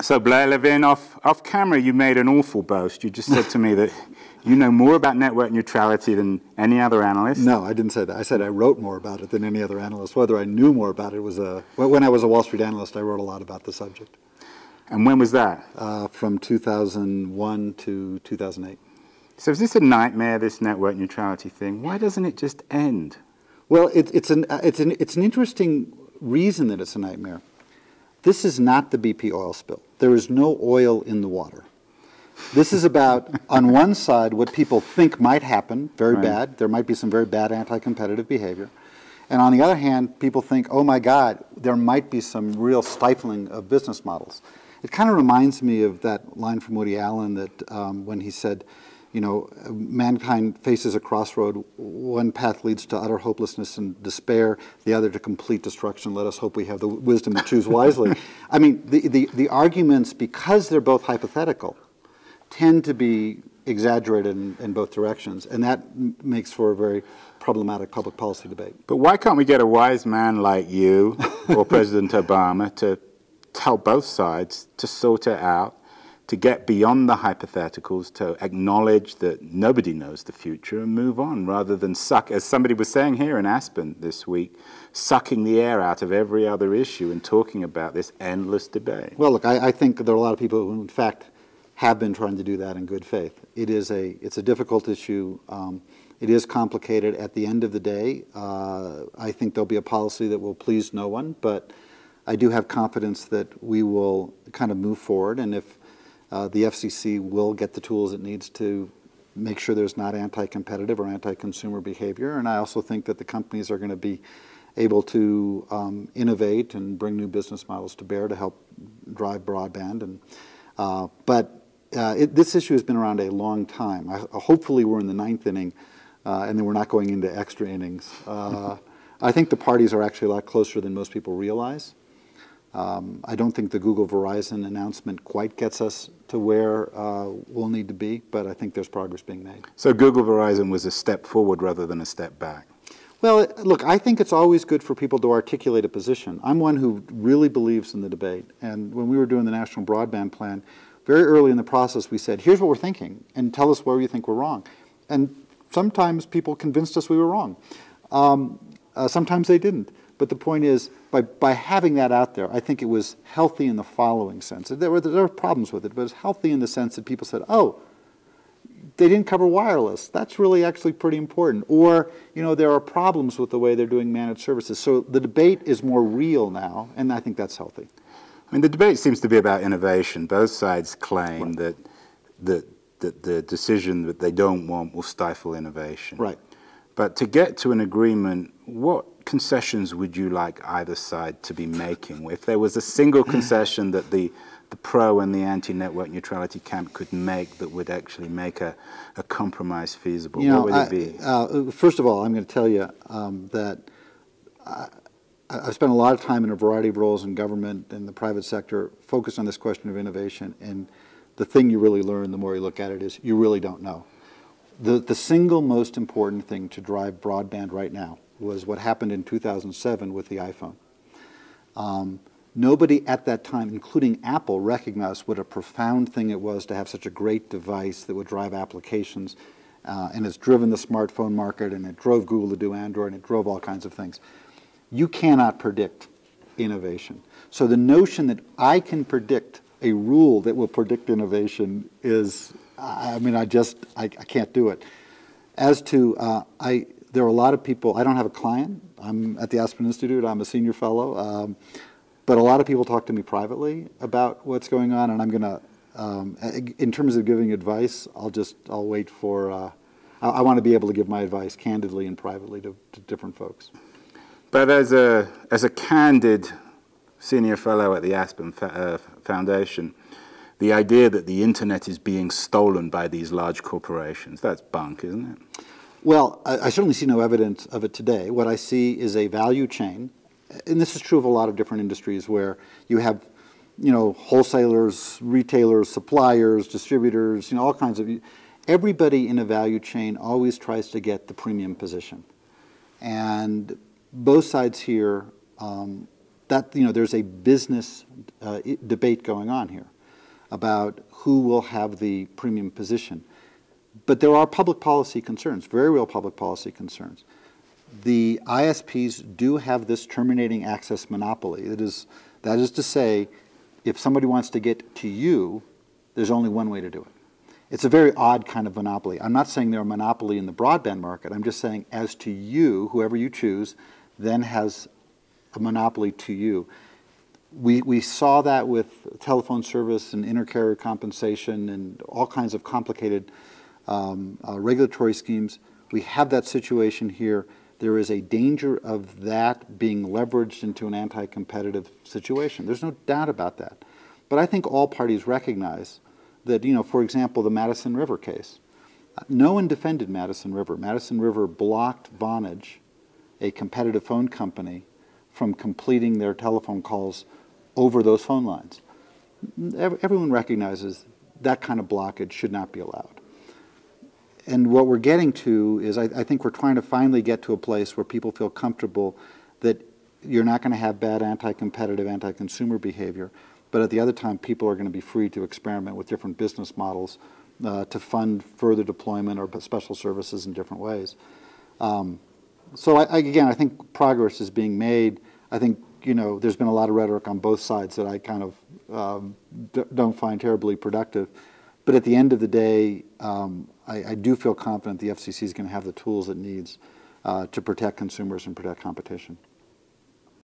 So Blair Levin, off camera, you made an awful boast. You just said to me that you know more about network neutrality than any other analyst. No, I didn't say that. I said I wrote more about it than any other analyst. Whether I knew more about it was when I was a Wall Street analyst, I wrote a lot about the subject. And when was that? From 2001 to 2008. So is this a nightmare, this network neutrality thing? Why doesn't it just end? Well, it's an interesting reason that it's a nightmare. This is not the BP oil spill. There is no oil in the water. This is about, on one side, what people think might happen, very bad. There might be some very bad anti-competitive behavior. And on the other hand, people think, oh my God, there might be some real stifling of business models. It kind of reminds me of that line from Woody Allen that when he said, you know, mankind faces a crossroad. One path leads to utter hopelessness and despair, the other to complete destruction. Let us hope we have the wisdom to choose wisely. I mean, the arguments, because they're both hypothetical, tend to be exaggerated in both directions, and that makes for a very problematic public policy debate. But why can't we get a wise man like you or President Obama to tell both sides to sort it out, to get beyond the hypotheticals, to acknowledge that nobody knows the future and move on, rather than suck, as somebody was saying here in Aspen this week, sucking the air out of every other issue and talking about this endless debate? Well, look, I think there are a lot of people who, in fact, have been trying to do that in good faith. It's a difficult issue. It is complicated. At the end of the day, I think there'll be a policy that will please no one, but I do have confidence that we will kind of move forward, and if the FCC will get the tools it needs to make sure there's not anti-competitive or anti-consumer behavior. And I also think that the companies are going to be able to innovate and bring new business models to bear to help drive broadband. And, this issue has been around a long time. Hopefully we're in the ninth inning and then we're not going into extra innings. I think the parties are actually a lot closer than most people realize. I don't think the Google-Verizon announcement quite gets us to where we'll need to be, but I think there's progress being made. So Google-Verizon was a step forward rather than a step back? Well, look, I think it's always good for people to articulate a position. I'm one who really believes in the debate, and when we were doing the National Broadband Plan, very early in the process we said, here's what we're thinking, and tell us where you think we're wrong. And sometimes people convinced us we were wrong. Sometimes they didn't. But the point is, by having that out there, I think it was healthy in the following sense. There were problems with it, but it was healthy in the sense that people said, oh, they didn't cover wireless. That's really actually pretty important. Or, you know, there are problems with the way they're doing managed services. So the debate is more real now, and I think that's healthy. I mean, the debate seems to be about innovation. Both sides claim that the decision that they don't want will stifle innovation. Right. But to get to an agreement, what concessions would you like either side to be making? If there was a single concession that the pro and the anti-network neutrality camp could make that would actually make a compromise feasible, what would it be? First of all, I'm going to tell you that I've spent a lot of time in a variety of roles in government and the private sector focused on this question of innovation, and the thing you really learn the more you look at it is you really don't know. The single most important thing to drive broadband right now was what happened in 2007 with the iPhone. Nobody at that time, including Apple, recognized what a profound thing it was to have such a great device that would drive applications, and it's driven the smartphone market, and it drove Google to do Android, and it drove all kinds of things. You cannot predict innovation. So the notion that I can predict a rule that will predict innovation is, I mean, I can't do it. As to, there are a lot of people, I don't have a client. I'm at the Aspen Institute, I'm a senior fellow. But a lot of people talk to me privately about what's going on, and I'm going to, in terms of giving advice, I'll wait for, I want to be able to give my advice candidly and privately to different folks. But as a candid senior fellow at the Aspen Foundation, the idea that the internet is being stolen by these large corporations, that's bunk, isn't it? Well, I certainly see no evidence of it today. What I see is a value chain, and this is true of a lot of different industries where you have, you know, wholesalers, retailers, suppliers, distributors, you know, all kinds of, everybody in a value chain always tries to get the premium position. And both sides here, that, you know, there's a business debate going on here about who will have the premium position. But there are public policy concerns, very real public policy concerns. The ISPs do have this terminating access monopoly. That is to say, if somebody wants to get to you, there's only one way to do it. It's a very odd kind of monopoly. I'm not saying they're a monopoly in the broadband market. I'm just saying as to you, whoever you choose, then has a monopoly to you. We saw that with telephone service and intercarrier compensation and all kinds of complicated regulatory schemes. We have that situation here. There is a danger of that being leveraged into an anti-competitive situation. There's no doubt about that. But I think all parties recognize that, you know, for example, the Madison River case. No one defended Madison River. Madison River blocked Vonage, a competitive phone company, from completing their telephone calls over those phone lines. Everyone recognizes that kind of blockage should not be allowed. And what we're getting to is I think we're trying to finally get to a place where people feel comfortable that you're not going to have bad anti-competitive, anti-consumer behavior, but at the other time people are going to be free to experiment with different business models to fund further deployment or special services in different ways. So again, I think progress is being made. I think, you know, there's been a lot of rhetoric on both sides that I kind of don't find terribly productive. But at the end of the day, I do feel confident the FCC is going to have the tools it needs to protect consumers and protect competition.